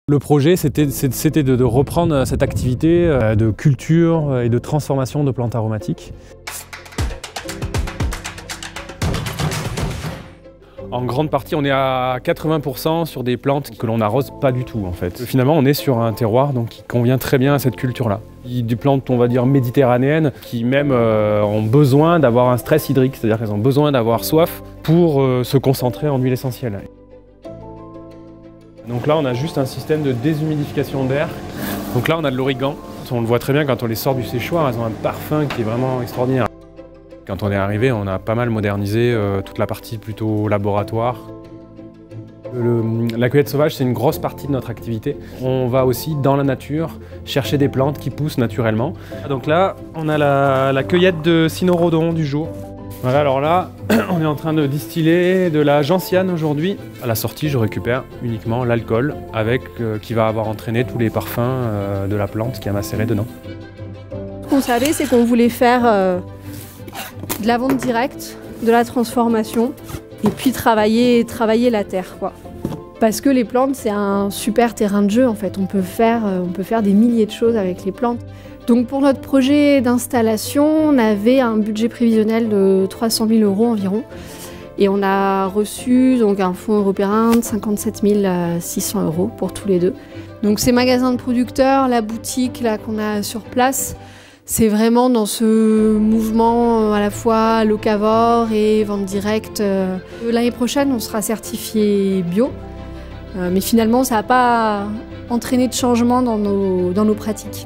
Le projet, c'était de reprendre cette activité de culture et de transformation de plantes aromatiques. En grande partie, on est à 80% sur des plantes que l'on n'arrose pas du tout en fait. Finalement, on est sur un terroir donc, qui convient très bien à cette culture-là. Des plantes, on va dire, méditerranéennes qui même ont besoin d'avoir un stress hydrique, c'est-à-dire qu'elles ont besoin d'avoir soif pour se concentrer en huile essentielle. Donc là, on a juste un système de déshumidification d'air. Donc là, on a de l'origan. On le voit très bien quand on les sort du séchoir, elles ont un parfum qui est vraiment extraordinaire. Quand on est arrivé, on a pas mal modernisé toute la partie plutôt laboratoire. La cueillette sauvage, c'est une grosse partie de notre activité. On va aussi dans la nature chercher des plantes qui poussent naturellement. Donc là, on a la cueillette de cynorrhodon du jour. Voilà, alors là, on est en train de distiller de la gentiane aujourd'hui. À la sortie, je récupère uniquement l'alcool qui va avoir entraîné tous les parfums de la plante qui a macéré dedans. Ce qu'on savait, c'est qu'on voulait faire de la vente directe, de la transformation et puis travailler la terre, quoi. Parce que les plantes, c'est un super terrain de jeu en fait. On peut faire des milliers de choses avec les plantes. Donc pour notre projet d'installation, on avait un budget prévisionnel de 300 000 € environ. Et on a reçu donc, un fonds européen de 57 600 € pour tous les deux. Donc ces magasins de producteurs, la boutique là qu'on a sur place, c'est vraiment dans ce mouvement à la fois locavore et vente directe. L'année prochaine, on sera certifié bio. Mais finalement, ça n'a pas entraîné de changement dans nos pratiques.